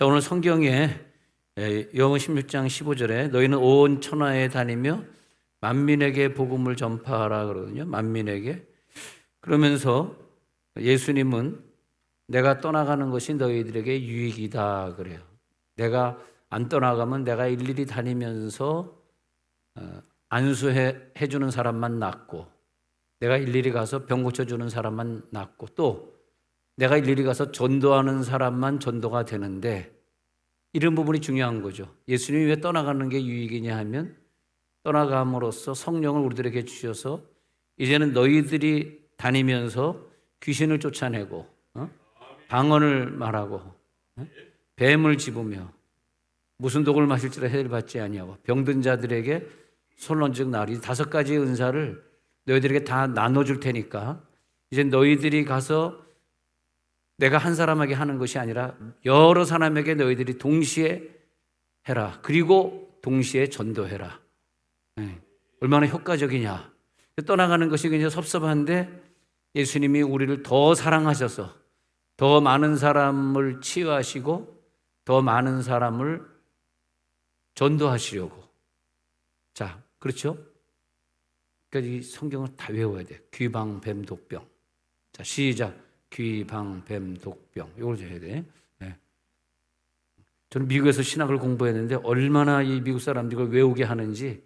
자, 오늘 성경에 요한복음 16장 15절에 너희는 온 천하에 다니며 만민에게 복음을 전파하라 그러거든요. 만민에게. 그러면서 예수님은 내가 떠나가는 것이 너희들에게 유익이다 그래요. 내가 안 떠나가면 내가 일일이 다니면서 안수해 주는 사람만 낫고, 내가 일일이 가서 병 고쳐주는 사람만 낫고, 또 내가 일일이 가서 전도하는 사람만 전도가 되는데, 이런 부분이 중요한 거죠. 예수님이 왜 떠나가는 게 유익이냐 하면, 떠나감으로써 성령을 우리들에게 주셔서 이제는 너희들이 다니면서 귀신을 쫓아내고 방언을 말하고 뱀을 집으며 무슨 독을 마실지라 해를 받지 아니하고 병든 자들에게 손을 얹은 날이 5가지 은사를 너희들에게 다 나눠줄 테니까 이제 너희들이 가서 내가 한 사람에게 하는 것이 아니라 여러 사람에게 너희들이 동시에 해라. 그리고 동시에 전도해라. 얼마나 효과적이냐. 떠나가는 것이 굉장히 섭섭한데 예수님이 우리를 더 사랑하셔서 더 많은 사람을 치유하시고 더 많은 사람을 전도하시려고. 자, 그렇죠? 그러니까 이 성경을 다 외워야 돼. 귀방, 뱀, 독병. 자, 시작. 귀방, 뱀, 독병. 이걸 해야 돼. 네. 저는 미국에서 신학을 공부했는데 얼마나 이 미국 사람들이 외우게 하는지,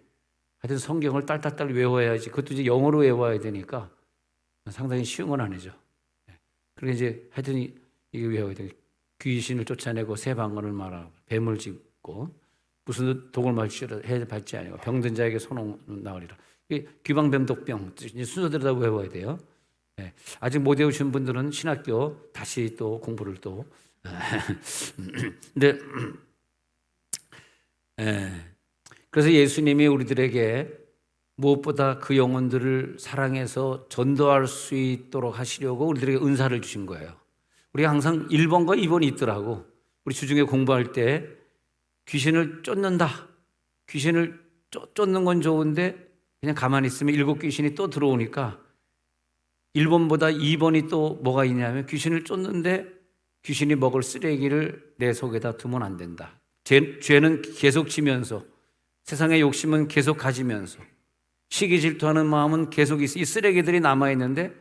하여튼 성경을 딸딸딸 외워야지. 그것도 이제 영어로 외워야 되니까 상당히 쉬운 건 아니죠. 그러니까 이제 하여튼 이게 외워야 돼. 귀신을 쫓아내고 새 방언을 말하고 뱀을 짚고 무슨 독을 마시라 해 받지 아니고 병든 자에게 손 나으리라. 귀방뱀 독병 순서대로 다 외워야 돼요. 아직 못 외우신 분들은 신학교 다시 또 공부를 또. 근데 그래서 예수님이 우리들에게 무엇보다 그 영혼들을 사랑해서 전도할 수 있도록 하시려고 우리들에게 은사를 주신 거예요. 우리가 항상 1번과 2번이 있더라고. 우리 주중에 공부할 때 귀신을 쫓는다. 귀신을 쫓는 건 좋은데 그냥 가만히 있으면 7귀신이 또 들어오니까 1번보다 2번이 또 뭐가 있냐면 귀신을 쫓는데 귀신이 먹을 쓰레기를 내 속에다 두면 안 된다. 죄는 계속 지면서 세상의 욕심은 계속 가지면서 시기 질투하는 마음은 계속 있어. 이 쓰레기들이 남아있는데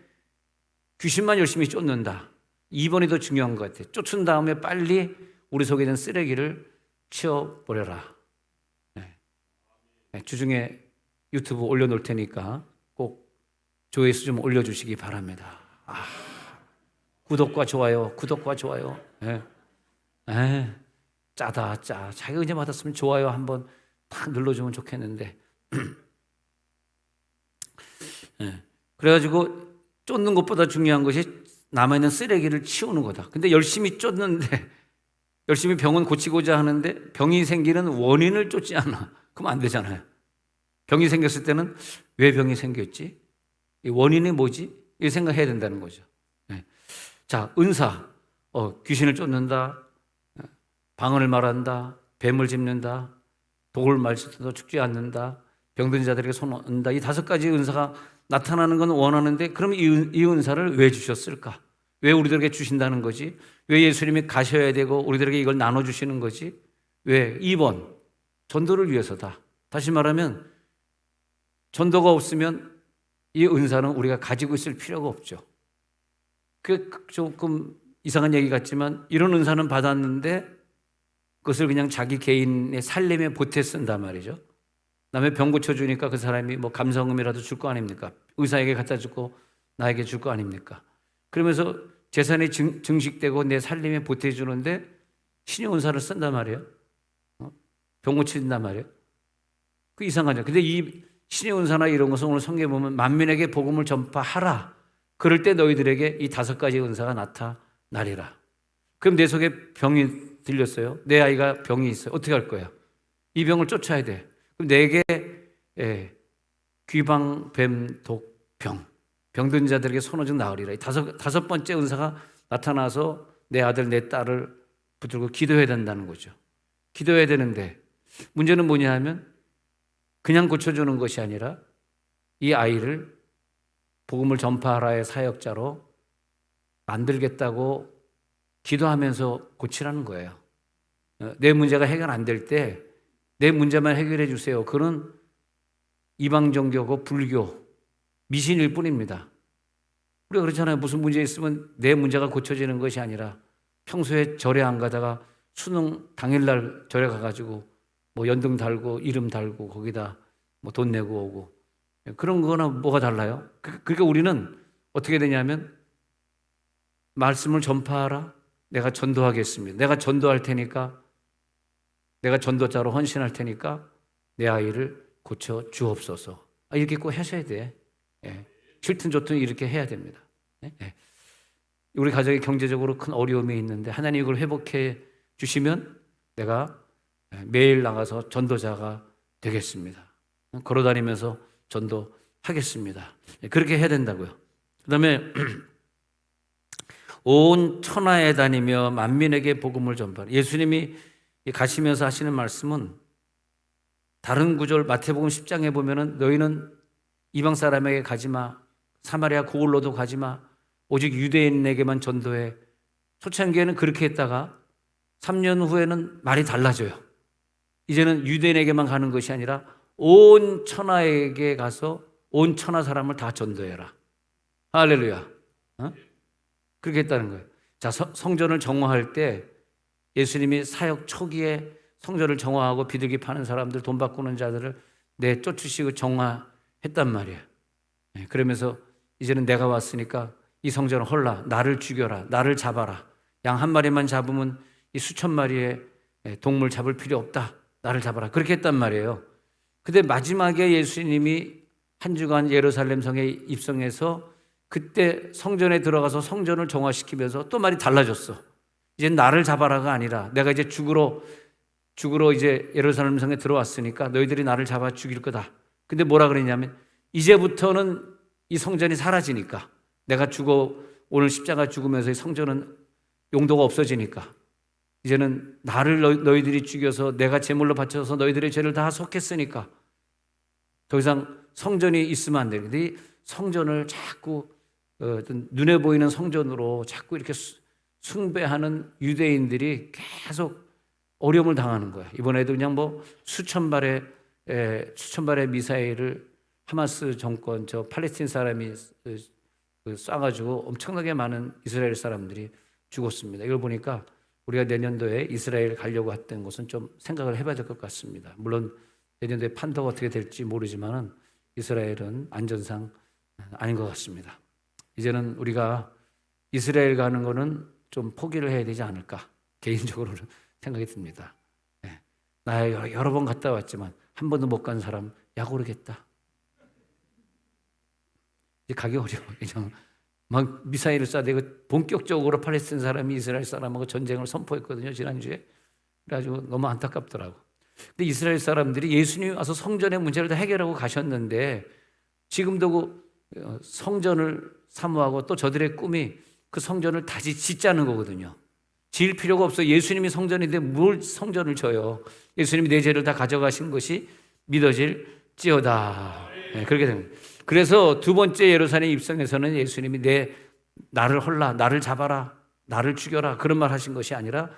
귀신만 열심히 쫓는다. 2번이 더 중요한 것 같아요. 쫓은 다음에 빨리 우리 속에 있는 쓰레기를 치워버려라. 주중에 유튜브 올려놓을 테니까 꼭 조회수 좀 올려주시기 바랍니다. 구독과 좋아요, 구독과 좋아요. 짜다 짜. 자기 은혜 받았으면 좋아요 한번 딱 눌러주면 좋겠는데. 그래가지고 쫓는 것보다 중요한 것이 남아있는 쓰레기를 치우는 거다. 근데 열심히 쫓는데, 열심히 병은 고치고자 하는데 병이 생기는 원인을 쫓지 않아. 그럼 안 되잖아요. 병이 생겼을 때는 왜 병이 생겼지? 이 원인이 뭐지? 이 생각해야 된다는 거죠. 자, 은사. 귀신을 쫓는다, 방언을 말한다, 뱀을 짚는다, 독을 마시도 죽지 않는다, 병든 자들에게 손 얹는다. 이 5가지 은사가 나타나는 건 원하는데, 그럼 이 은사를 왜 주셨을까? 왜 우리들에게 주신다는 거지? 왜 예수님이 가셔야 되고 우리들에게 이걸 나눠주시는 거지? 왜? 2번, 전도를 위해서다. 다시 말하면 전도가 없으면 이 은사는 우리가 가지고 있을 필요가 없죠. 그게 조금 이상한 얘기 같지만 이런 은사는 받았는데 그것을 그냥 자기 개인의 살림에 보태 쓴단 말이죠. 남의 병 고쳐주니까 그 사람이 뭐 감성음이라도 줄 거 아닙니까? 의사에게 갖다 주고 나에게 줄 거 아닙니까? 그러면서 재산이 증식되고 내 살림에 보태주는데 신의 은사를 쓴단 말이에요. 병 고친단 말이에요. 그 이상하죠. 근데 이 신의 은사나 이런 것은 오늘 성경에 보면 만민에게 복음을 전파하라. 그럴 때 너희들에게 이 5가지 은사가 나타나리라. 그럼 내 속에 병이 들렸어요. 내 아이가 병이 있어요. 어떻게 할 거야? 이 병을 쫓아야 돼. 그럼 내게 귀방, 뱀, 독, 병. 병든 자들에게 손오직 나으리라. 이 5번째 은사가 나타나서 내 아들, 내 딸을 붙들고 기도해야 된다는 거죠. 기도해야 되는데 문제는 뭐냐 하면 그냥 고쳐주는 것이 아니라 이 아이를 복음을 전파하라의 사역자로 만들겠다고 기도하면서 고치라는 거예요. 내 문제가 해결 안 될 때 내 문제만 해결해 주세요. 그런 이방 종교고 불교, 미신일 뿐입니다. 우리가 그렇잖아요. 무슨 문제 있으면 내 문제가 고쳐지는 것이 아니라 평소에 절에 안 가다가 수능 당일날 절에 가가지고 뭐 연등 달고 이름 달고 거기다 뭐 돈 내고 오고 그런 거나 뭐가 달라요? 그러니까 우리는 어떻게 되냐면 말씀을 전파하라. 내가 전도하겠습니다. 내가 전도할 테니까 내가 전도자로 헌신할 테니까 내 아이를 고쳐 주옵소서. 이렇게 꼭 하셔야 돼. 싫든 좋든 이렇게 해야 됩니다. 우리 가정이 경제적으로 큰 어려움이 있는데 하나님 이걸 회복해 주시면 내가 매일 나가서 전도자가 되겠습니다. 걸어다니면서 전도하겠습니다. 그렇게 해야 된다고요. 그 다음에 온 천하에 다니며 만민에게 복음을 전파하라. 예수님이 가시면서 하시는 말씀은 다른 구절 마태복음 10장에 보면은 너희는 이방 사람에게 가지마, 사마리아 고을로도 가지마, 오직 유대인에게만 전도해. 초창기에는 그렇게 했다가 3년 후에는 말이 달라져요. 이제는 유대인에게만 가는 것이 아니라 온 천하에게 가서 온 천하 사람을 다 전도해라. 할렐루야. 그렇게 했다는 거예요. 자, 성전을 정화할 때 예수님이 사역 초기에 성전을 정화하고 비둘기 파는 사람들, 돈 바꾸는 자들을 내쫓으시고 정화했단 말이에요. 그러면서 이제는 내가 왔으니까 이 성전을 헐라, 나를 죽여라, 나를 잡아라. 양 한 마리만 잡으면 이 수천 마리의 동물 잡을 필요 없다. 나를 잡아라. 그렇게 했단 말이에요. 근데 마지막에 예수님이 한 주간 예루살렘 성에 입성해서 그때 성전에 들어가서 성전을 정화시키면서 또 말이 달라졌어. 이제 나를 잡아라가 아니라 내가 이제 죽으러 이제 예루살렘 성에 들어왔으니까 너희들이 나를 잡아 죽일 거다. 근데 뭐라 그랬냐면 이제부터는 이 성전이 사라지니까 내가 오늘 십자가 죽으면서 이 성전은 용도가 없어지니까 이제는 나를 너희들이 죽여서 내가 제물로 바쳐서 너희들의 죄를 다 속했으니까 더 이상 성전이 있으면 안 되는데 이 성전을 자꾸 눈에 보이는 성전으로 자꾸 이렇게 숭배하는 유대인들이 계속 어려움을 당하는 거야. 이번에도 그냥 뭐 수천 발의 미사일을 하마스 정권 저 팔레스틴 사람이 쏴가지고 엄청나게 많은 이스라엘 사람들이 죽었습니다. 이걸 보니까 우리가 내년도에 이스라엘 가려고 했던 것은 좀 생각을 해봐야 될 것 같습니다. 물론 내년도에 판도가 어떻게 될지 모르지만은 이스라엘은 안전상 아닌 것 같습니다. 이제는 우리가 이스라엘 가는 거는 좀 포기를 해야 되지 않을까 개인적으로는 생각이 듭니다. 나 여러 번 갔다 왔지만 한 번도 못 간 사람 모르겠다. 이제 가기 어려워. 그냥 막 미사일을 쏴대고 본격적으로 팔레스틴 사람이 이스라엘 사람하고 전쟁을 선포했거든요, 지난주에. 그래가지고 너무 안타깝더라고. 근데 이스라엘 사람들이 예수님이 와서 성전의 문제를 다 해결하고 가셨는데 지금도 성전을 사모하고 또 저들의 꿈이 그 성전을 다시 짓자는 거거든요. 지을 필요가 없어. 예수님이 뭘 성전을 져요. 예수님이 내 죄를 다 가져가신 것이 믿어질지어다. 그렇게 됩니다. 그래서 두 번째 예루살렘 입성에서는 예수님이 나를 헐라, 나를 잡아라, 나를 죽여라 그런 말 하신 것이 아니라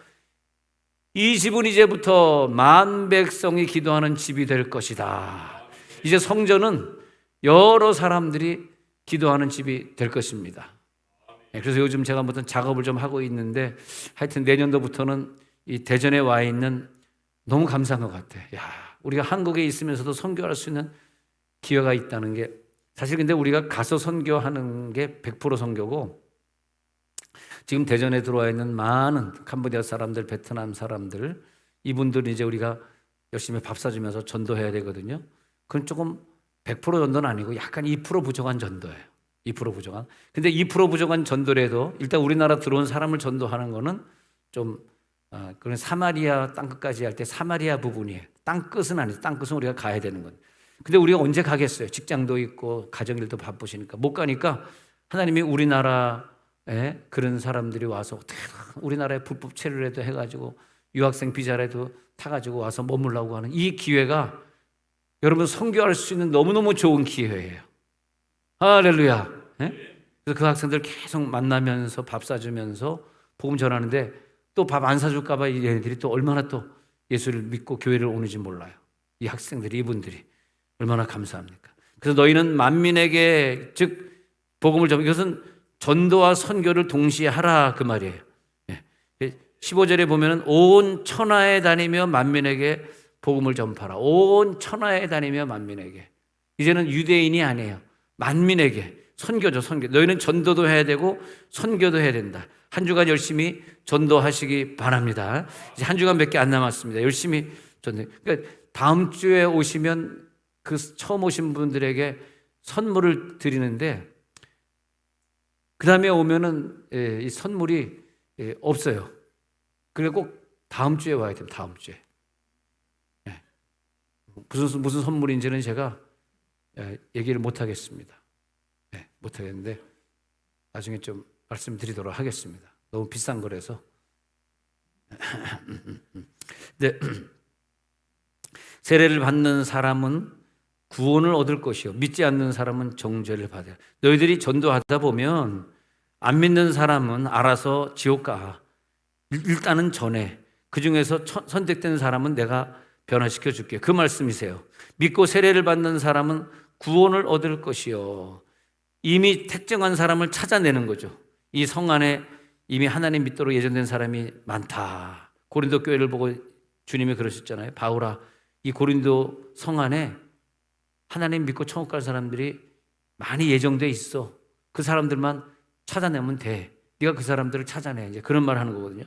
이 집은 이제부터 만 백성이 기도하는 집이 될 것이다. 이제 성전은 여러 사람들이 기도하는 집이 될 것입니다. 그래서 요즘 제가 무슨 작업을 좀 하고 있는데 하여튼 내년도부터는 이 대전에 와 있는 너무 감사한 것 같아. 우리가 한국에 있으면서도 선교할 수 있는 기회가 있다는 게 사실 근데 우리가 가서 선교하는 게 100% 선교고 지금 대전에 들어와 있는 많은 캄보디아 사람들, 베트남 사람들 이분들은 이제 우리가 열심히 밥 사주면서 전도해야 되거든요. 그건 조금 100% 전도는 아니고 약간 2% 부족한 전도예요. 2% 부족한. 근데 2% 부족한 전도라도 일단 우리나라 들어온 사람을 전도하는 거는 좀 그런 사마리아 땅끝까지 할 때 사마리아 부분이에요. 땅끝은 아니죠. 땅끝은 우리가 가야 되는 거예요. 근데 우리가 언제 가겠어요? 직장도 있고 가정일도 바쁘시니까 못 가니까 하나님이 우리나라에 그런 사람들이 와서 어떻게 우리나라에 불법 체류라도 해가지고 유학생 비자라도 타가지고 와서 머물라고 하는 이 기회가 여러분 선교할 수 있는 너무너무 좋은 기회예요. 할렐루야. 그래서 그 학생들 계속 만나면서 밥 사주면서 복음 전하는데 또 밥 안 사줄까 봐 얘네들이 또 얼마나 또 예수를 믿고 교회를 오는지 몰라요. 이 학생들이, 이분들이 얼마나 감사합니까? 그래서 너희는 만민에게, 즉 복음을 전하라. 이것은 전도와 선교를 동시에 하라 그 말이에요. 15절에 보면은 온 천하에 다니며 만민에게 복음을 전파라. 온 천하에 다니며 만민에게. 이제는 유대인이 아니에요. 만민에게. 선교죠, 선교. 너희는 전도도 해야 되고 선교도 해야 된다. 한 주간 열심히 전도하시기 바랍니다. 이제 한 주간밖에 안 남았습니다. 열심히 전도. 그러니까 다음 주에 오시면 그 처음 오신 분들에게 선물을 드리는데, 그 다음에 오면은 이 선물이 없어요. 그리고 꼭 다음 주에 와야 돼요. 다음 주에. 무슨 선물인지는 제가 얘기를 못 하겠습니다. 못 하겠는데 나중에 좀 말씀드리도록 하겠습니다. 너무 비싼 거라서. 네. 세례를 받는 사람은 구원을 얻을 것이요 믿지 않는 사람은 정죄를 받아요. 너희들이 전도하다 보면 안 믿는 사람은 알아서 지옥 가. 일단은 전해. 그 중에서 선택된 사람은 내가 변화시켜 줄게. 그 말씀이세요. 믿고 세례를 받는 사람은 구원을 얻을 것이요. 이미 택정한 사람을 찾아내는 거죠. 이 성 안에 이미 하나님 믿도록 예정된 사람이 많다. 고린도 교회를 보고 주님이 그러셨잖아요. 바울아, 이 고린도 성 안에 하나님 믿고 천국 갈 사람들이 많이 예정돼 있어. 그 사람들만 찾아내면 돼. 네가 그 사람들을 찾아내. 이제 그런 말 하는 거거든요.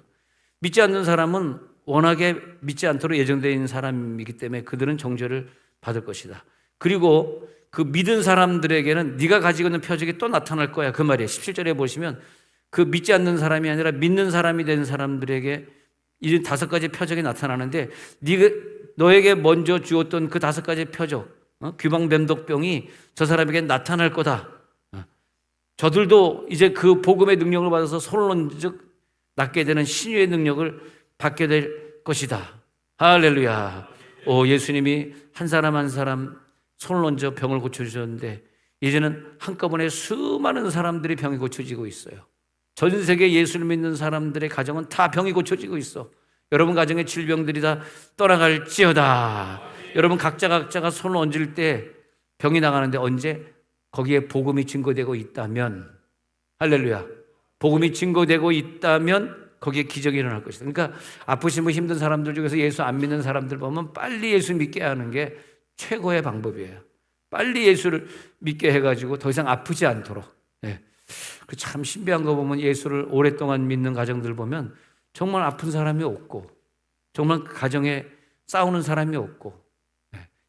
믿지 않는 사람은 워낙에 믿지 않도록 예정되어 있는 사람이기 때문에 그들은 정죄를 받을 것이다. 그리고 그 믿은 사람들에게는 네가 가지고 있는 표적이 또 나타날 거야. 그 말이에요. 17절에 보시면 그 믿지 않는 사람이 아니라 믿는 사람이 된 사람들에게 이 5가지 표적이 나타나는데, 너에게 먼저 주었던 그 5가지 표적, 귀방뱀독병이 저 사람에게 나타날 거다. 저들도 이제 그 복음의 능력을 받아서 솔론즉 낫게 되는 신유의 능력을 받게 될 것이다. 할렐루야. 예수님이 한 사람 한 사람 손을 얹어 병을 고쳐주셨는데 이제는 한꺼번에 수많은 사람들이 병이 고쳐지고 있어요. 전 세계 예수를 믿는 사람들의 가정은 다 병이 고쳐지고 있어. 여러분 가정의 질병들이 다 떠나갈지어다. 여러분 각자가 손을 얹을 때 병이 나가는데 언제? 거기에 복음이 증거되고 있다면, 할렐루야, 복음이 증거되고 있다면 거기에 기적이 일어날 것이다. 그러니까 아프시고 힘든 사람들 중에서 예수 안 믿는 사람들 보면 빨리 예수 믿게 하는 게 최고의 방법이에요. 빨리 예수를 믿게 해가지고 더 이상 아프지 않도록. 참 신비한 거 보면 예수를 오랫동안 믿는 가정들 보면 정말 아픈 사람이 없고, 정말 가정에 싸우는 사람이 없고.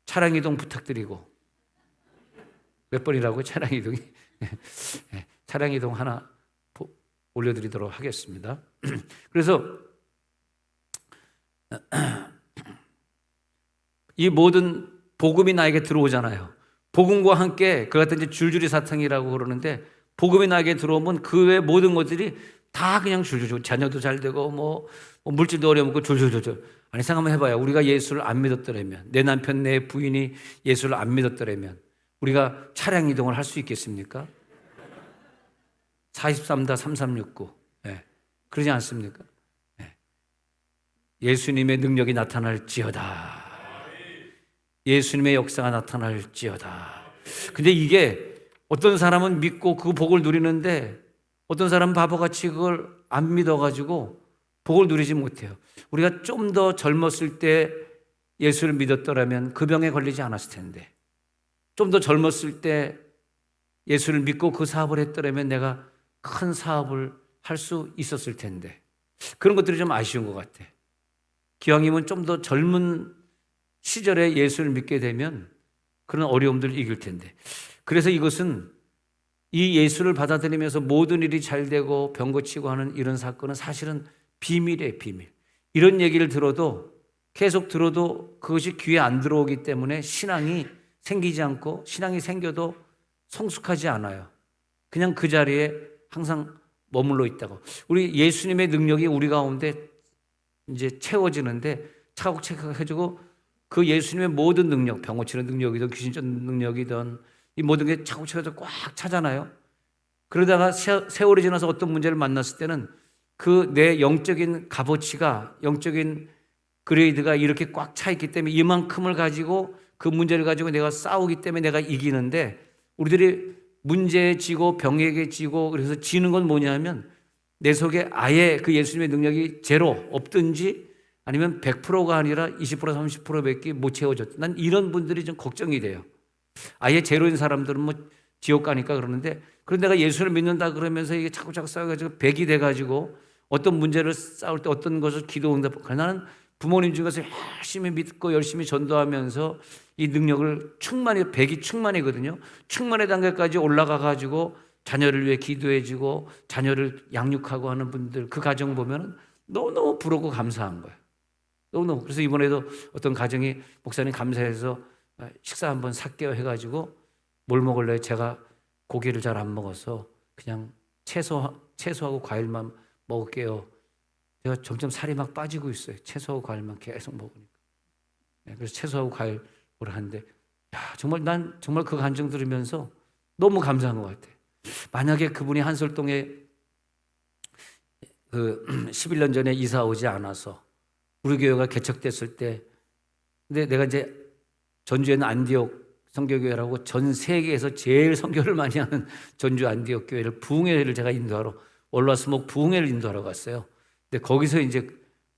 차량 이동 부탁드리고. 몇 번이라고? 차량 이동이? 차량 이동 하나 올려드리도록 하겠습니다. 그래서 이 모든 복음이 나에게 들어오잖아요. 복음과 함께 그 같은 이제 줄줄이 사탕이라고 그러는데, 복음이 나에게 들어오면 그 외 모든 것들이 다 그냥 줄줄줄, 자녀도 잘 되고 뭐 물질도 어려먹고 줄줄줄. 아니 생각 한번 해봐요. 우리가 예수를 안 믿었더라면, 내 남편 내 부인이 예수를 안 믿었더라면 우리가 차량 이동을 할 수 있겠습니까? 43-3369 그러지 않습니까? 예수님의 능력이 나타날지어다. 예수님의 역사가 나타날지어다. 근데 이게 어떤 사람은 믿고 그 복을 누리는데 어떤 사람은 바보같이 그걸 안 믿어가지고 복을 누리지 못해요. 우리가 좀 더 젊었을 때 예수를 믿었더라면 그 병에 걸리지 않았을 텐데, 좀 더 젊었을 때 예수를 믿고 그 사업을 했더라면 내가 큰 사업을 할 수 있었을 텐데, 그런 것들이 좀 아쉬운 것 같아. 기왕이면 좀 더 젊은 시절에 예수를 믿게 되면 그런 어려움들을 이길 텐데. 그래서 이것은 이 예수를 받아들이면서 모든 일이 잘 되고 병 고치고 하는 이런 사건은 사실은 비밀이에요, 비밀. 이런 얘기를 들어도, 계속 들어도 그것이 귀에 안 들어오기 때문에 신앙이 생기지 않고, 신앙이 생겨도 성숙하지 않아요. 그냥 그 자리에 항상 머물러 있다고. 우리 예수님의 능력이 우리 가운데 이제 채워지는데 차곡차곡 해주고, 그 예수님의 모든 능력, 병 고치는 능력이든 귀신 쫓는 능력이든 이 모든 게 차곡차곡 꽉 차잖아요. 그러다가 세월이 지나서 어떤 문제를 만났을 때는 그 내 영적인 값어치가, 영적인 그레이드가 이렇게 꽉 차 있기 때문에 이만큼을 가지고 그 문제를 가지고 내가 싸우기 때문에 내가 이기는데, 우리들이 문제에 지고 병에게 지고 그래서 지는 건 뭐냐면 내 속에 아예 그 예수님의 능력이 제로 없든지 아니면 100%가 아니라 20% 30%밖에 못 채워졌다. 난 이런 분들이 좀 걱정이 돼요. 아예 제로인 사람들은 뭐 지옥 가니까 그러는데, 그런데 내가 예수를 믿는다 그러면서 이게 자꾸 싸워가지고 100이 돼가지고 어떤 문제를 싸울 때 어떤 것을 기도 응답, 나는 부모님 중에서 열심히 믿고 열심히 전도하면서 이 능력을 충만히, 100이 충만이거든요. 충만의 단계까지 올라가가지고 자녀를 위해 기도해주고 자녀를 양육하고 하는 분들, 그 가정 보면 너무너무 부럽고 감사한 거예요. 너무너무. 그래서 이번에도 어떤 가정이 목사님 감사해서 식사 한번 살게요 해가지고 뭘 먹을래요? 제가 고기를 잘 안 먹어서 그냥 채소하고 과일만 먹을게요. 제가 점점 살이 막 빠지고 있어요. 채소하고 과일만 계속 먹으니까. 그래서 채소하고 과일을 하는데, 야, 정말 난 정말 그 감정 들으면서 너무 감사한 것 같아요. 만약에 그분이 한솔동에 그 11년 전에 이사 오지 않아서 우리 교회가 개척됐을 때, 근데 내가 이제 전주에는 안디옥 선교교회라고 전 세계에서 제일 선교를 많이 하는 전주 안디옥 교회를, 부흥회를 제가 인도하러, 월화수목 부흥회를 인도하러 갔어요. 근데 거기서 이제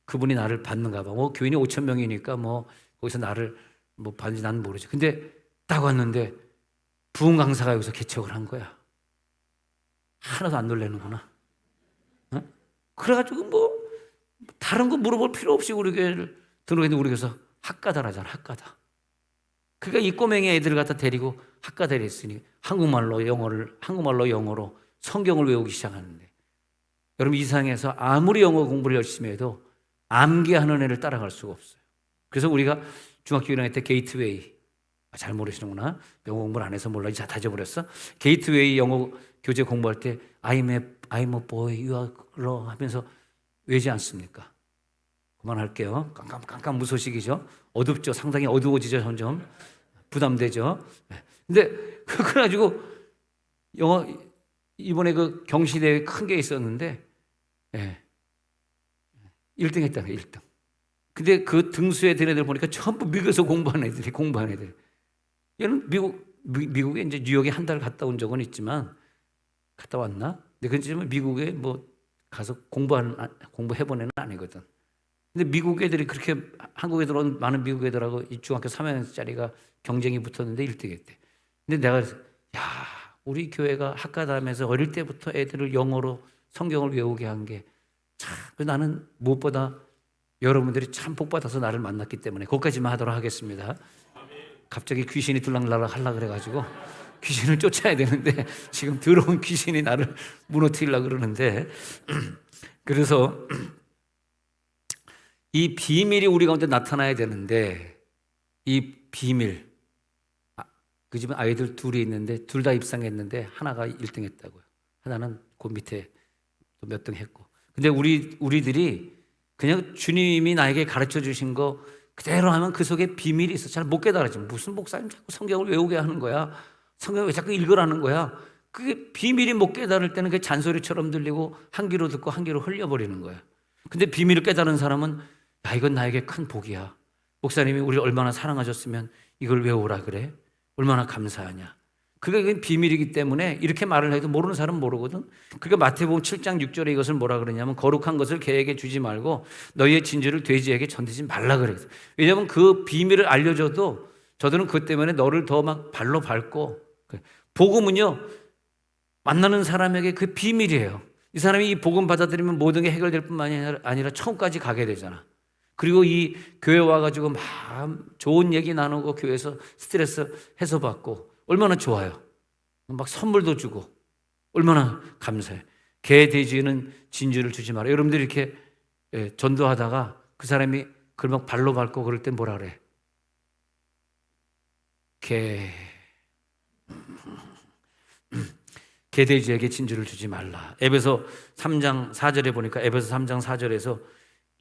그분이 나를 받는가 봐. 뭐 교인이 5천 명이니까 뭐 거기서 나를 뭐 받는지 나는 모르지. 근데 딱 왔는데 부흥 강사가 여기서 개척을 한 거야. 하나도 안 놀래는구나. 어? 그래가지고 뭐 다른 거 물어볼 필요 없이 우리 교회를 등록했는데, 우리 교회에서 학가다라잖아, 학가다. 그러니까 이 꼬맹이 애들을 갖다 데리고 학가다를 했으니 한국말로 영어로 성경을 외우기 시작하는데, 여러분 이 세상에서 아무리 영어 공부를 열심히 해도 암기하는 애를 따라갈 수가 없어요. 그래서 우리가 중학교 1학년 때 게이트웨이, 잘 모르시는구나. 영어 공부를 안 해서 몰라. 이제 다 잊어버렸어. 게이트웨이 영어 교재 공부할 때 I'm a boy, you are girl 하면서 외지 않습니까? 그만할게요. 깜깜 무소식이죠. 어둡죠. 상당히 어두워지죠. 점점 부담되죠. 근데 그래가지고 영어 이번에 그 경시대회 큰 게 있었는데 1등 했다는 거예요. 1등. 근데 그 등수에 든 애들 보니까 전부 미국에서 공부한 애들. 얘는 미국에 이제 뉴욕에 한 달 갔다 온 적은 있지만, 갔다 왔나? 근데 그렇지만 미국에 뭐 가서 공부해본 애는 아니거든. 근데 미국 애들이 그렇게 한국에 들어온 많은 미국 애들하고 이 중학교 3학년짜리가 경쟁이 붙었는데 1등 했대. 근데 내가 야, 우리 교회가 학가담에서 어릴 때부터 애들을 영어로 성경을 외우게 한 게 참, 나는 무엇보다 여러분들이 참 복받아서 나를 만났기 때문에 거기까지만 하도록 하겠습니다. 갑자기 귀신이 들락날락 하려고 그래가지고 귀신을 쫓아야 되는데 지금 들어온 귀신이 나를 무너뜨리려고 그러는데 그래서 이 비밀이 우리 가운데 나타나야 되는데, 이 비밀, 그 집은 아이들 둘이 있는데 둘 다 입상했는데 하나가 1등 했다고요. 하나는 그 밑에 또 몇 등 했고. 근데 우리들이 그냥 주님이 나에게 가르쳐 주신 거 그대로 하면 그 속에 비밀이 있어. 잘 못 깨달았지. 무슨 목사님 자꾸 성경을 외우게 하는 거야? 성경을 왜 자꾸 읽으라는 거야? 그게 비밀이 못 깨달을 때는 그게 잔소리처럼 들리고 한 귀로 듣고 한 귀로 흘려버리는 거야. 근데 비밀을 깨달은 사람은 야, 이건 나에게 큰 복이야. 목사님이 우리를 얼마나 사랑하셨으면 이걸 외우라 그래? 얼마나 감사하냐. 그게 비밀이기 때문에 이렇게 말을 해도 모르는 사람은 모르거든. 그러니까 마태복음 7장 6절에 이것을 뭐라 그러냐면 거룩한 것을 개에게 주지 말고 너희의 진주를 돼지에게 전되지 말라 그래요. 왜냐하면 그 비밀을 알려줘도 저들은 그것 때문에 너를 더 막 발로 밟고. 복음은요, 만나는 사람에게 그 비밀이에요. 이 사람이 이 복음 받아들이면 모든 게 해결될 뿐만이 아니라 천국까지 가게 되잖아. 그리고 이 교회 와가지고 막 좋은 얘기 나누고 교회에서 스트레스 해소받고 얼마나 좋아요. 막 선물도 주고 얼마나 감사해. 개 돼지는 진주를 주지 마라. 여러분들이 이렇게 전도하다가 그 사람이 그걸 막 발로 밟고 그럴 때 뭐라 그래? 개 돼지에게 진주를 주지 말라. 에베소 3장 4절에 보니까 에베소 3장 4절에서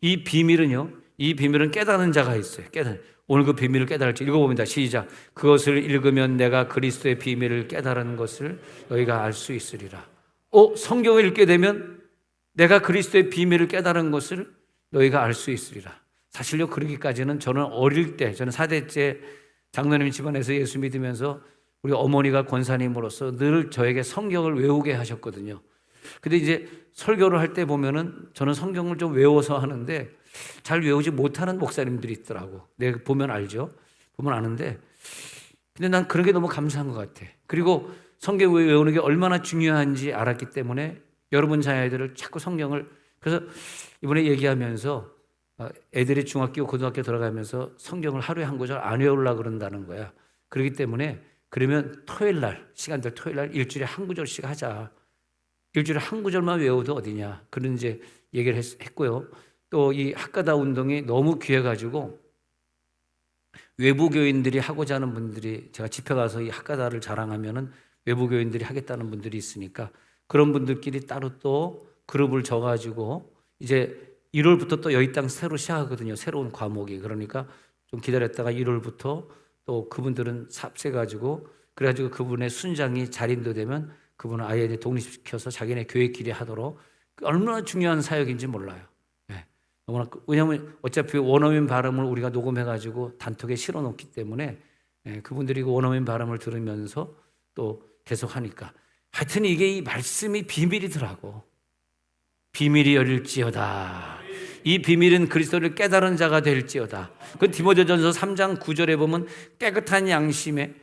이 비밀은 깨닫는 자가 있어요. 오늘 그 비밀을 깨달을지 읽어봅니다. 시작. 그것을 읽으면 내가 그리스도의 비밀을 깨달은 것을 너희가 알 수 있으리라. 성경을 읽게 되면 내가 그리스도의 비밀을 깨달은 것을 너희가 알 수 있으리라. 사실요, 그러기까지는 저는 어릴 때, 저는 4대째 장로님 집안에서 예수 믿으면서 우리 어머니가 권사님으로서 늘 저에게 성경을 외우게 하셨거든요. 근데 이제 설교를 할 때 보면은 저는 성경을 좀 외워서 하는데 잘 외우지 못하는 목사님들이 있더라고. 내가 보면 알죠. 보면 아는데, 근데 난 그런 게 너무 감사한 것 같아. 그리고 성경 외우는 게 얼마나 중요한지 알았기 때문에 여러분 자녀들을 자꾸 성경을, 그래서 이번에 얘기하면서 애들이 중학교, 고등학교 들어가면서 성경을 하루에 한 구절 안 외우려고 그런다는 거야. 그렇기 때문에 그러면 토요일 날, 시간들 토요일 날 일주일에 한 구절씩 하자. 일주일에 한 구절만 외워도 어디냐. 그런 이제 얘기를 했고요. 또 이 학가다 운동이 너무 귀해가지고 외부 교인들이 하고자 하는 분들이, 제가 집회 가서 이 학가다를 자랑하면은 외부 교인들이 하겠다는 분들이 있으니까 그런 분들끼리 따로 또 그룹을 져가지고 이제 1월부터 또 여기 땅 새로 시작하거든요. 새로운 과목이. 그러니까 좀 기다렸다가 1월부터 또 그분들은 삽세가지고, 그래가지고 그분의 순장이 자린도 되면 그분은 아예 이제 독립시켜서 자기네 교회끼리 하도록, 얼마나 중요한 사역인지 몰라요. 네. 너무나, 왜냐하면 어차피 원어민 발음을 우리가 녹음해가지고 단톡에 실어놓기 때문에 그분들이 그 원어민 발음을 들으면서 또 계속 하니까, 하여튼 이게 이 말씀이 비밀이더라고. 비밀이 열릴지어다. 이 비밀은 그리스도를 깨달은 자가 될지어다. 그 디모데전서 3장 9절에 보면 깨끗한 양심에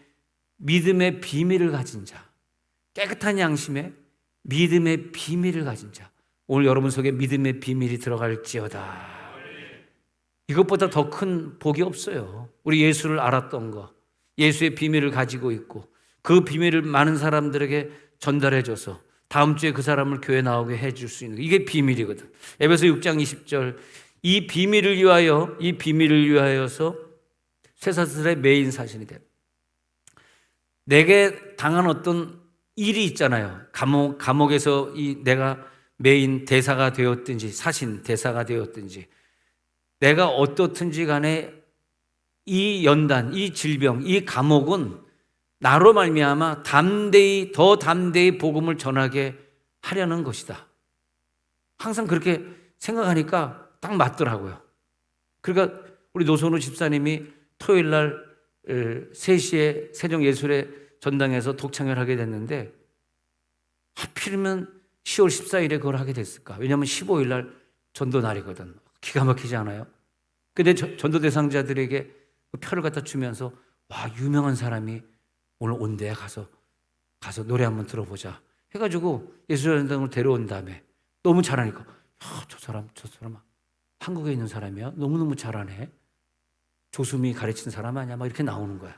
믿음의 비밀을 가진 자, 깨끗한 양심에 믿음의 비밀을 가진 자. 오늘 여러분 속에 믿음의 비밀이 들어갈지어다. 이것보다 더 큰 복이 없어요. 우리 예수를 알았던 거, 예수의 비밀을 가지고 있고 그 비밀을 많은 사람들에게 전달해줘서 다음 주에 그 사람을 교회 나오게 해줄 수 있는, 이게 비밀이거든. 에베소 6장 20절, 이 비밀을 위하여서 쇠사슬의 매인 사신이 돼. 내게 당한 어떤 일이 있잖아요. 감옥에서 내가 매인 대사가 되었든지 사신 대사가 되었든지, 내가 어떻든지 간에 이 연단, 이 질병, 이 감옥은 나로 말미암아 더 담대히 복음을 전하게 하려는 것이다. 항상 그렇게 생각하니까 딱 맞더라고요. 그러니까 우리 노선우 집사님이 토요일 날 3시에 세종예술의 전당에서 독창회를 하게 됐는데, 하필이면 10월 14일에 그걸 하게 됐을까? 왜냐하면 15일 날 전도 날이거든. 기가 막히지 않아요? 근데 전도 대상자들에게 그 표를 갖다 주면서, 와, 유명한 사람이 오늘 온대에 가서 노래 한번 들어보자 해가지고 예술전당을 데려온 다음에 너무 잘하니까, 저 사람 한국에 있는 사람이야? 너무너무 잘하네. 조수미 가르친 사람 아니야? 막 이렇게 나오는 거야.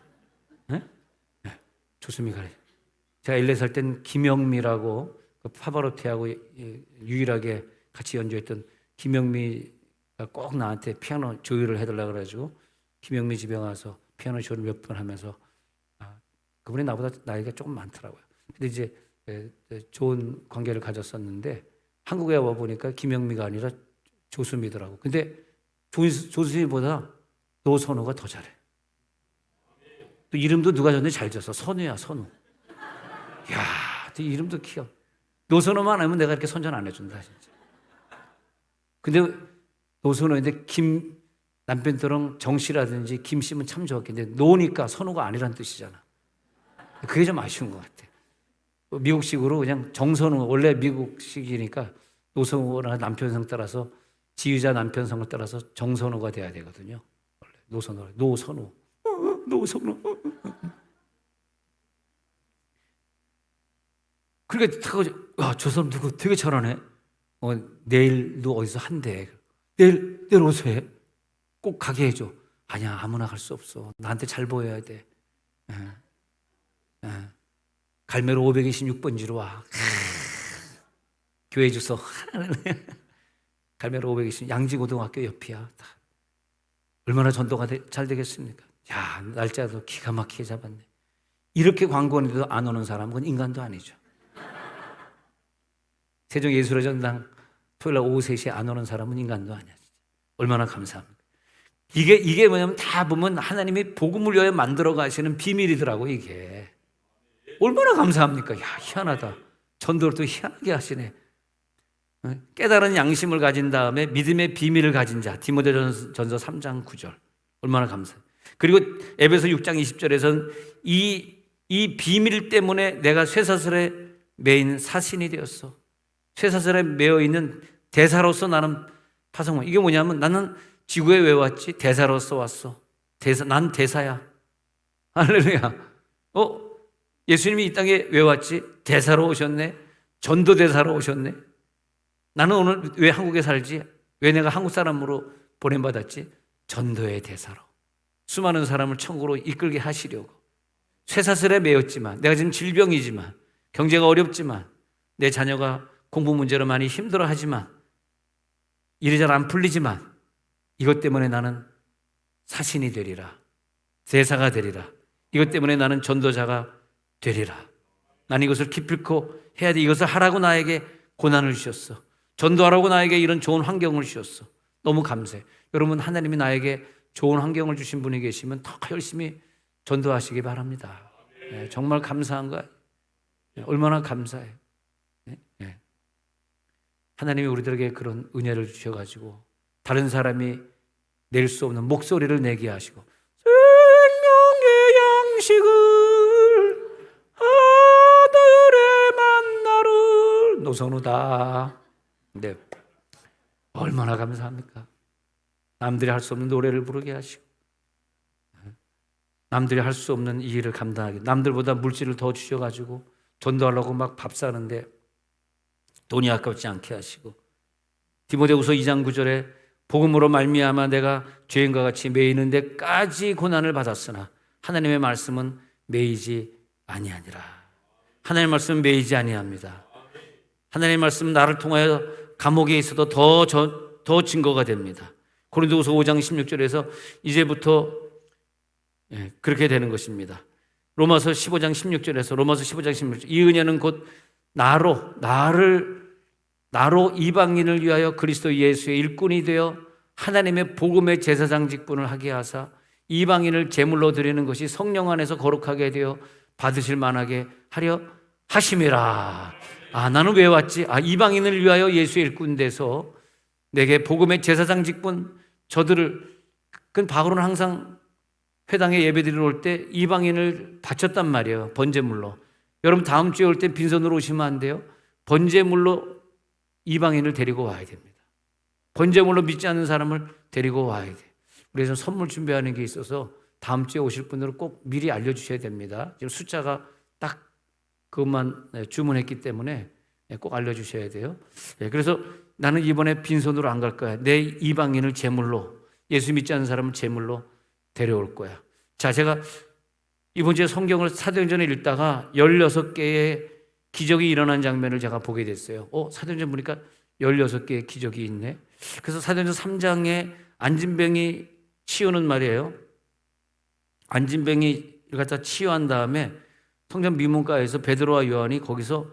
네? 네. 조수미 제가 LA 살 땐 김영미라고 그 파바로티하고 유일하게 같이 연주했던 김영미가 꼭 나한테 피아노 조율을 해달라고 그래가지고 김영미 집에 가서 피아노 조율을 몇 번 하면서, 그분이 나보다 나이가 조금 많더라고요. 근데 이제 좋은 관계를 가졌었는데 한국에 와 보니까 김영미가 아니라 조수미더라고. 근데 조수미보다 노선우가 더 잘해. 또 이름도 누가 졌는데 잘 졌어. 선우야, 선우. 야, 또 이름도 키워. 노선우만 아니면 내가 이렇게 선전 안 해준다, 진짜. 근데 노선우인데 남편처럼 정씨라든지 김씨면 참 좋았겠는데 노니까 선우가 아니란 뜻이잖아. 그게 좀 아쉬운 것 같아. 미국식으로 그냥 정선우, 원래 미국식이니까 노선우나 남편성 따라서, 지휘자 남편성을 따라서 정선우가 돼야 되거든요. 원래 노선우. 그러니까 저 사람 누구 되게 잘하네. 내일도 어디서 한대. 내일 어디서 해? 꼭 가게 해줘. 아니야, 아무나 갈 수 없어. 나한테 잘 보여야 돼. 갈매로 526번지로 와. 교회 주소. 갈매로 520, 양지고등학교 옆이야. 얼마나 전도가 잘 되겠습니까? 야, 날짜도 기가 막히게 잡았네. 이렇게 광고하는데도 안 오는 사람은 그건 인간도 아니죠. 세종예술의 전당 토요일 날 오후 3시에 안 오는 사람은 인간도 아니야. 얼마나 감사합니까? 이게 뭐냐면 다 보면 하나님이 복음을 위하여 만들어 가시는 비밀이더라고, 이게. 얼마나 감사합니까? 야, 희한하다. 전도를 또 희한하게 하시네. 깨달은 양심을 가진 다음에 믿음의 비밀을 가진 자. 디모데전서 3장 9절. 얼마나 감사해요. 그리고 에베소 6장 20절에서는 이 비밀 때문에 내가 쇠사슬에 매인 사신이 되었어. 쇠사슬에 매어 있는 대사로서 나는 파송원. 이게 뭐냐면 나는 지구에 왜 왔지? 대사로서 왔어. 난 대사야. 할렐루야. 예수님이 이 땅에 왜 왔지? 대사로 오셨네. 전도대사로 오셨네. 나는 오늘 왜 한국에 살지? 왜 내가 한국 사람으로 보냄받았지? 전도의 대사로. 수많은 사람을 천국으로 이끌게 하시려고. 쇠사슬에 매였지만, 내가 지금 질병이지만, 경제가 어렵지만, 내 자녀가 공부 문제로 많이 힘들어하지만, 일이 잘 안 풀리지만, 이것 때문에 나는 사신이 되리라. 대사가 되리라. 이것 때문에 나는 전도자가 되리라. 난 이것을 기필코 해야 돼. 이것을 하라고 나에게 고난을 주셨어. 전도하라고 나에게 이런 좋은 환경을 주셨어. 너무 감사해. 여러분, 하나님이 나에게 좋은 환경을 주신 분이 계시면 더 열심히 전도하시기 바랍니다. 네, 정말 감사한 거야. 네, 얼마나 감사해. 네. 하나님이 우리들에게 그런 은혜를 주셔가지고 다른 사람이 낼 수 없는 목소리를 내게 하시고 생명의 양식을 하늘의 만나를 노선우다. 네, 얼마나 감사합니까? 남들이 할 수 없는 노래를 부르게 하시고 남들이 할 수 없는 이 일을 감당하게, 남들보다 물질을 더 주셔가지고 전도하려고 막 밥 사는데 돈이 아깝지 않게 하시고, 디모데후서 2장 9절에 복음으로 말미암아 내가 죄인과 같이 매이는 데까지 고난을 받았으나 하나님의 말씀은 매이지 아니하니라. 하나님의 말씀은 매이지 아니합니다. 하나님의 말씀은 나를 통하여 감옥에 있어도 더 증거가 됩니다. 고린도후서 5장 16절에서 이제부터 그렇게 되는 것입니다. 로마서 15장 16절에서 로마서 15장 16절, 이 은혜는 곧 나로 이방인을 위하여 그리스도 예수의 일꾼이 되어 하나님의 복음의 제사장 직분을 하게 하사 이방인을 제물로 드리는 것이 성령 안에서 거룩하게 되어 받으실 만하게 하려 하심이라. 나는 왜 왔지? 이방인을 위하여 예수의 일꾼 돼서 내게 복음의 제사장 직분, 그 바울은 항상 회당에 예배드리러 올 때 이방인을 바쳤단 말이에요. 번제물로. 여러분 다음 주에 올 때 빈손으로 오시면 안 돼요. 번제물로 이방인을 데리고 와야 됩니다. 번제물로 믿지 않는 사람을 데리고 와야 돼. 그래서 선물 준비하는 게 있어서 다음 주에 오실 분들은 꼭 미리 알려주셔야 됩니다. 지금 숫자가 딱 그것만 주문했기 때문에 꼭 알려주셔야 돼요. 그래서 나는 이번에 빈손으로 안 갈 거야. 내 이방인을 제물로, 예수 믿지 않는 사람을 제물로 데려올 거야. 자, 제가 이번 주에 성경을 사도행전을 읽다가 16개의 기적이 일어난 장면을 제가 보게 됐어요. 사도행전 보니까 16개의 기적이 있네. 그래서 사도행전 3장에 안진뱅이 치유는 말이에요. 안진뱅이를 갖다 치유한 다음에 성전 미문가에서 베드로와 요한이 거기서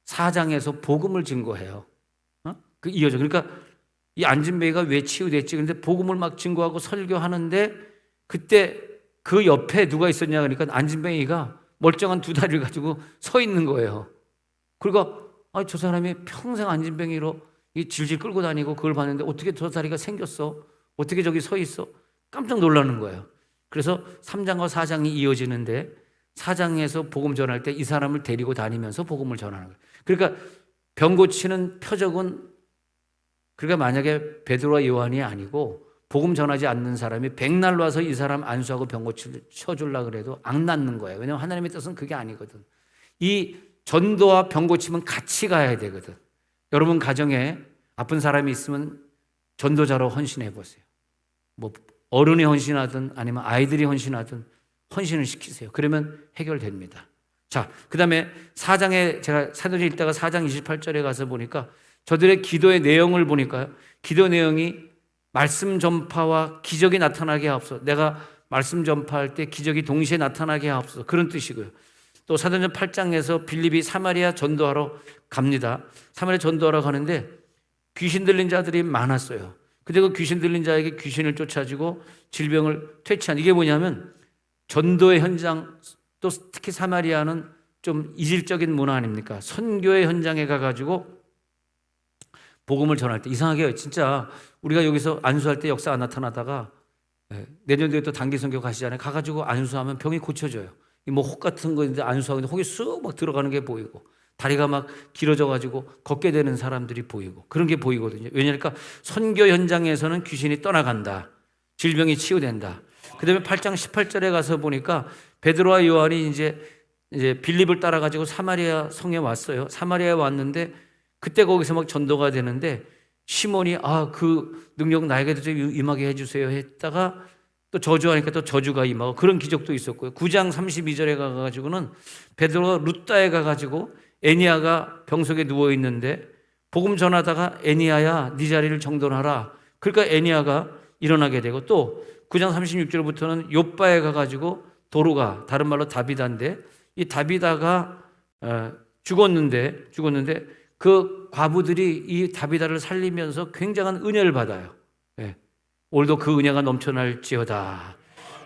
4장에서 복음을 증거해요. 그 이어져. 그러니까 이 안진뱅이가 왜 치유됐지? 근데 복음을 막 증거하고 설교하는데 그때 그 옆에 누가 있었냐 그러니까 안진뱅이가 멀쩡한 두 다리를 가지고 서 있는 거예요. 그러니까 저 사람이 평생 안진뱅이로 질질 끌고 다니고 그걸 봤는데 어떻게 저 다리가 생겼어? 어떻게 저기 서 있어? 깜짝 놀라는 거예요. 그래서 3장과 4장이 이어지는데 4장에서 복음 전할 때 이 사람을 데리고 다니면서 복음을 전하는 거예요. 그러니까 병 고치는 표적은, 그러니까 만약에 베드로와 요한이 아니고 복음 전하지 않는 사람이 백날 와서 이 사람 안수하고 병 고쳐주려고 그래도 안 낫는 거예요. 왜냐하면 하나님의 뜻은 그게 아니거든. 이 전도와 병 고침은 같이 가야 되거든. 여러분 가정에 아픈 사람이 있으면 전도자로 헌신해 보세요. 어른이 헌신하든 아니면 아이들이 헌신하든 헌신을 시키세요. 그러면 해결됩니다. 자, 그 다음에 4장에 제가 사도행전 읽다가 4장 28절에 가서 보니까 저들의 기도의 내용을 보니까요. 기도 내용이 말씀 전파와 기적이 나타나게 하옵소서. 내가 말씀 전파할 때 기적이 동시에 나타나게 하옵소서. 그런 뜻이고요. 또 사도행전 8장에서 빌립이 사마리아 전도하러 갑니다. 사마리아 전도하러 가는데 귀신 들린 자들이 많았어요. 근데 그 귀신 들린 자에게 귀신을 쫓아주고 질병을 퇴치한, 이게 뭐냐면 전도의 현장, 또 특히 사마리아는 좀 이질적인 문화 아닙니까? 선교의 현장에 가가지고 복음을 전할 때 이상하게 진짜 우리가 여기서 안수할 때 역사 안 나타나다가 내년도에 또 단기 선교 가시잖아요. 가가지고 안수하면 병이 고쳐져요. 뭐 혹 같은 거인데 안수하는데 혹이 쑥 막 들어가는 게 보이고 다리가 막 길어져 가지고 걷게 되는 사람들이 보이고 그런 게 보이거든요. 왜냐니까 선교 현장에서는 귀신이 떠나간다. 질병이 치유된다. 그다음에 8장 18절에 가서 보니까 베드로와 요한이 이제 빌립을 따라 가지고 사마리아 성에 왔어요. 사마리아에 왔는데 그때 거기서 막 전도가 되는데 시몬이 그 능력 나에게도 좀 임하게 해주세요 했다가 또 저주하니까 또 저주가 임하고 그런 기적도 있었고요. 9장 32절에 가가지고는 베드로가 루따에 가가지고 애니아가 병석에 누워 있는데 복음 전하다가 애니아야 네 자리를 정돈하라. 그러니까 애니아가 일어나게 되고 또 9장 36절부터는 요바에 가가지고 도루가 다른 말로 다비다인데 이 다비다가 죽었는데 그 과부들이 이 다비다를 살리면서 굉장한 은혜를 받아요. 오늘도 그 은혜가 넘쳐날지어다.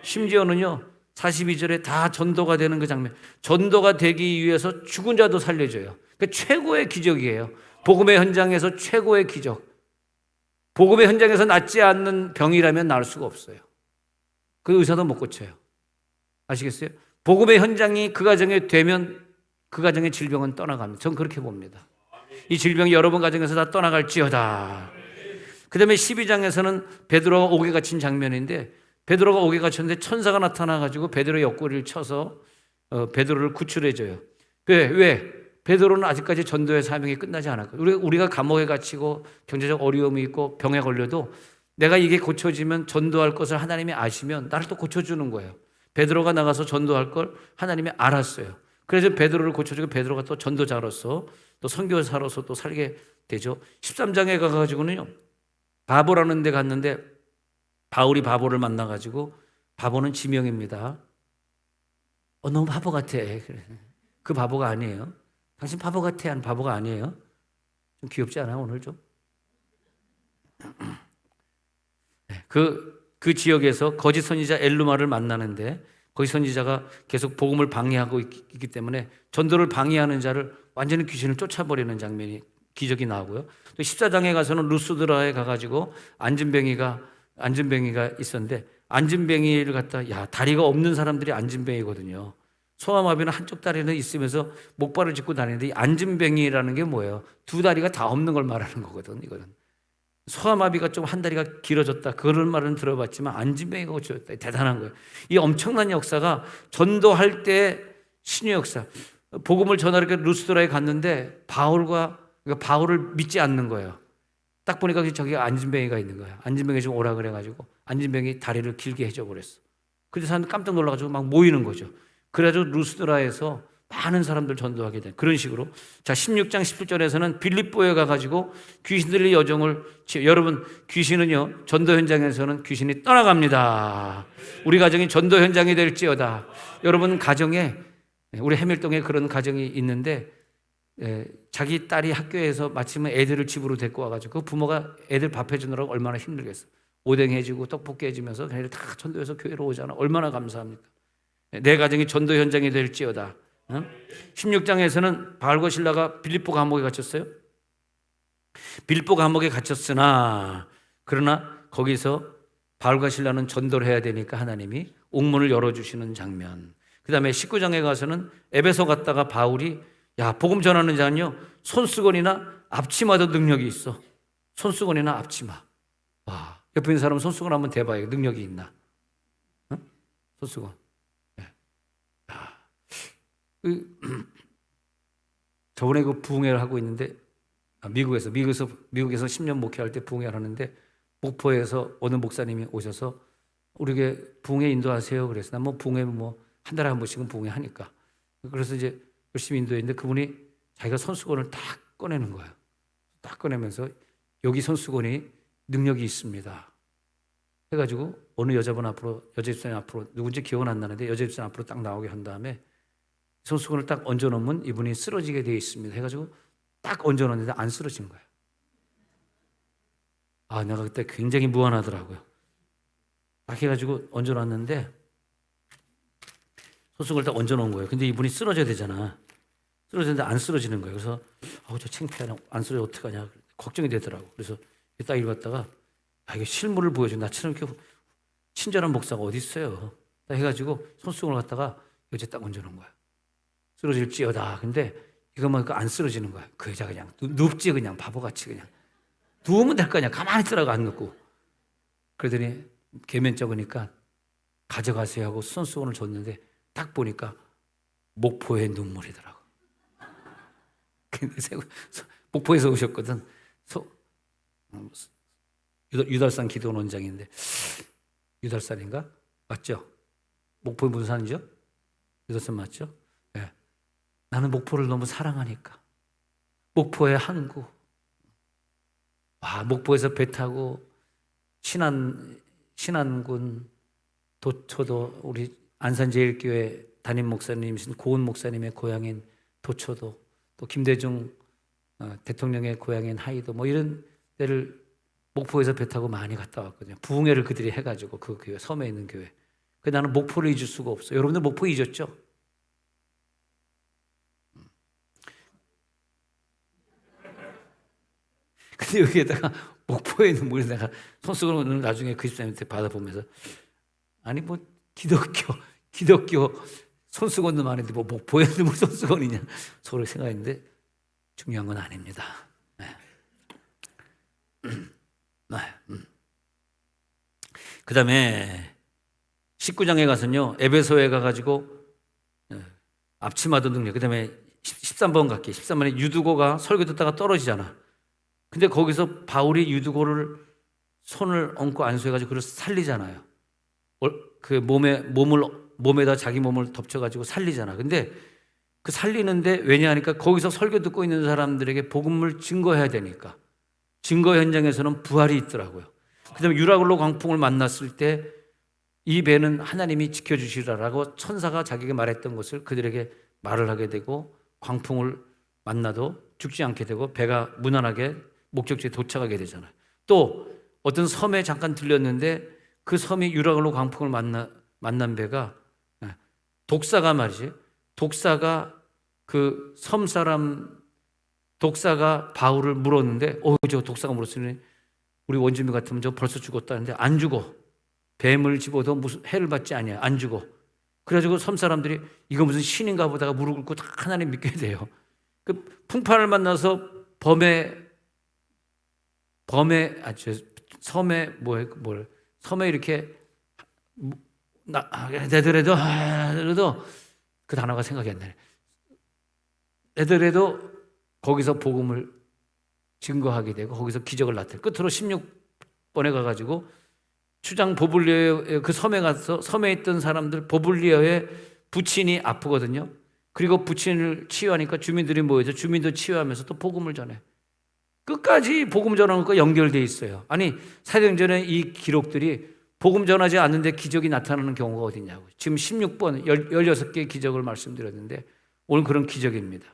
심지어는요 42절에 다 전도가 되는 그 장면, 전도가 되기 위해서 죽은 자도 살려줘요. 그러니까 최고의 기적이에요. 복음의 현장에서 최고의 기적. 복음의 현장에서 낫지 않는 병이라면 나을 수가 없어요. 그 의사도 못 고쳐요. 아시겠어요? 복음의 현장이 그 가정에 되면 그 가정의 질병은 떠나갑니다. 전 그렇게 봅니다. 이 질병이 여러분 가정에서 다 떠나갈지어다. 그 다음에 12장에서는 베드로가 옥에 갇힌 장면인데 베드로가 옥에 갇혔는데 천사가 나타나가지고 베드로의 옆구리를 쳐서 베드로를 구출해줘요. 왜? 베드로는 아직까지 전도의 사명이 끝나지 않았거든요. 우리가 감옥에 갇히고 경제적 어려움이 있고 병에 걸려도 내가 이게 고쳐지면 전도할 것을 하나님이 아시면 나를 또 고쳐주는 거예요. 베드로가 나가서 전도할 걸 하나님이 알았어요. 그래서 베드로를 고쳐주고 베드로가 또 전도자로서 또 선교사로서 또 살게 되죠. 13장에 가가지고는요. 바보라는 데 갔는데 바울이 바보를 만나가지고 바보는 지명입니다. 너무 바보 같아. 그 바보가 아니에요. 당신 바보 같아 하는 바보가 아니에요. 좀 귀엽지 않아요 오늘 좀? 그 지역에서 거짓 선지자 엘루마를 만나는데 거짓 선지자가 계속 복음을 방해하고 있기 때문에 전도를 방해하는 자를 완전히 귀신을 쫓아버리는 장면이 기적이 나오고요. 또 14장에 가서는 루스드라에 가가지고 안진뱅이가 있었는데 안진뱅이를 갖다 다리가 없는 사람들이 안진뱅이거든요. 소아마비는 한쪽 다리는 있으면서 목발을 짚고 다니는데 이 안진뱅이라는 게 뭐예요? 두 다리가 다 없는 걸 말하는 거거든. 이거는 소아마비가 좀 한 다리가 길어졌다 그런 말은 들어봤지만 안진뱅이가 고쳐졌다. 대단한 거예요. 이 엄청난 역사가 전도할 때 신의 역사. 복음을 전하러 루스드라에 갔는데 바울을 믿지 않는 거예요. 딱 보니까 저기 안진뱅이가 있는 거예요. 안진뱅이 좀 오라 그래가지고 안진뱅이 다리를 길게 해줘 버렸어. 그래서 사람들 깜짝 놀라가지고 막 모이는 거죠. 그래가지고 루스드라에서 많은 사람들 전도하게 된 그런 식으로. 자, 16장 17절에서는 빌립보에 가가지고 귀신들의 여정을 여러분 귀신은요 전도 현장에서는 귀신이 떠나갑니다. 우리 가정이 전도 현장이 될지어다. 여러분 가정에 우리 해밀동에 그런 가정이 있는데 자기 딸이 학교에서 마침은 애들을 집으로 데리고 와가지고 그 부모가 애들 밥 해주느라고 얼마나 힘들겠어. 오뎅 해주고 떡볶이 해주면서 걔네들 다 전도해서 교회로 오잖아. 얼마나 감사합니까? 내 가정이 전도 현장이 될지어다. 16장에서는 바울과 실라가 빌립보 감옥에 갇혔어요. 빌립보 감옥에 갇혔으나 그러나 거기서 바울과 실라는 전도를 해야 되니까 하나님이 옥문을 열어주시는 장면. 그 다음에 19장에 가서는 에베소 갔다가 바울이 복음 전하는 자는요 손수건이나 앞치마도 능력이 있어. 손수건이나 앞치마. 와, 옆에 있는 사람은 손수건 한번 대봐요. 능력이 있나? 응? 손수건. 저번에 그 부흥회를 하고 있는데 미국에서 10년 목회할 때 부흥회를 하는데 목포에서 어느 목사님이 오셔서 우리에게 부흥회 인도하세요. 그래서 난 뭐 부흥회 한 달에 한 번씩은 부흥회 하니까 그래서 이제 열심히 인도했는데 그분이 자기가 손수건을 딱 꺼내는 거예요. 딱 꺼내면서 여기 손수건이 능력이 있습니다. 해가지고 어느 여자 집사님 앞으로 누군지 기억은 안 나는데 여자 집사님 앞으로 딱 나오게 한 다음에 손수건을 딱 얹어놓으면 이분이 쓰러지게 되어 있습니다. 해가지고 딱 얹어놓는데 안 쓰러진 거예요. 내가 그때 굉장히 무안하더라고요. 딱 해가지고 얹어놨는데 손수건을 딱 얹어놓은 거예요. 근데 이분이 쓰러져야 되잖아. 쓰러졌는데 안 쓰러지는 거예요. 그래서 저 창피하네. 안 쓰러져 어떡하냐. 걱정이 되더라고. 그래서 딱 읽었다가 이게 실물을 보여줘. 나처럼 이렇게 친절한 목사가 어디 있어요. 딱 해가지고 손수건을 갖다가 여기에 딱 얹어놓은 거야. 쓰러질지어다. 근데 이거만 안 쓰러지는 거야. 그 여자 그냥 눕지 그냥 바보같이 그냥 누우면 될 거 아니야. 가만히 있더라고 안 눕고. 그러더니 계면 적으니까 가져가세요 하고 손수건을 줬는데 딱 보니까 목포의 눈물이더라고. 근데 목포에서 오셨거든. 유달산 기도원 원장인데 유달산인가? 맞죠? 목포의 무슨 산이죠? 유달산 맞죠? 네. 나는 목포를 너무 사랑하니까 목포의 항구 목포에서 배 타고 신안군 도초도 우리 안산제일교회 담임 목사님이신 고은 목사님의 고향인 도초도 또 김대중 대통령의 고향인 하이도 뭐 이런 데를 목포에서 배 타고 많이 갔다 왔거든요. 부흥회를 그들이 해가지고 그 교회 섬에 있는 교회. 그 나는 목포를 잊을 수가 없어. 여러분들 목포 잊었죠? 근데 여기에다가 목포에 있는 물에 내가 손수건을 나중에 그 집사님한테 받아보면서 아니 뭐 기독교 손수건도 많은데 뭐 목포에 있는 물 손수건이냐 서로 생각했는데 중요한 건 아닙니다. 네. 그 다음에 19장에 가서는요 에베소에 가가지고 앞치마도 능력 그 다음에 13번 갈게 13번에 유두고가 설교 듣다가 떨어지잖아. 근데 거기서 바울이 유두고를 손을 얹고 안수해가지고 그를 살리잖아요. 그 몸에다 자기 몸을 덮쳐가지고 살리잖아. 근데 그 살리는데 왜냐 하니까 거기서 설교 듣고 있는 사람들에게 복음을 증거해야 되니까 증거 현장에서는 부활이 있더라고요. 그 다음에 유라굴로 광풍을 만났을 때 이 배는 하나님이 지켜주시라라고 천사가 자기에게 말했던 것을 그들에게 말을 하게 되고 광풍을 만나도 죽지 않게 되고 배가 무난하게 목적지에 도착하게 되잖아요. 또 어떤 섬에 잠깐 들렸는데 그 섬이 유라굴로 광풍을 만난 배가 독사가 말이지. 독사가 그 섬 사람 독사가 바울을 물었는데 저 독사가 물었으니 우리 원주민 같으면 저 벌써 죽었다는데 안 죽어. 뱀을 집어도 무슨 해를 받지 않아요. 안 죽어. 그래가지고 섬 사람들이 이거 무슨 신인가 보다가 무릎 꿇고 다 하나님 믿게 돼요. 그 풍파를 만나서 섬에 이렇게 애들에도 그 단어가 생각이 안 나네. 애들에도 거기서 복음을 증거하게 되고 거기서 기적을 나타내. 끝으로 16번에 가가지고 추장 보블리어 그 섬에 가서 섬에 있던 사람들 보블리어의 부친이 아프거든요. 그리고 부친을 치유하니까 주민들이 모여서 주민도 치유하면서 또 복음을 전해. 끝까지 복음 전하는 것과 연결되어 있어요. 아니 사도행전의 이 기록들이 복음 전하지 않는데 기적이 나타나는 경우가 어디냐고. 지금 16번 16개의 기적을 말씀드렸는데 오늘 그런 기적입니다.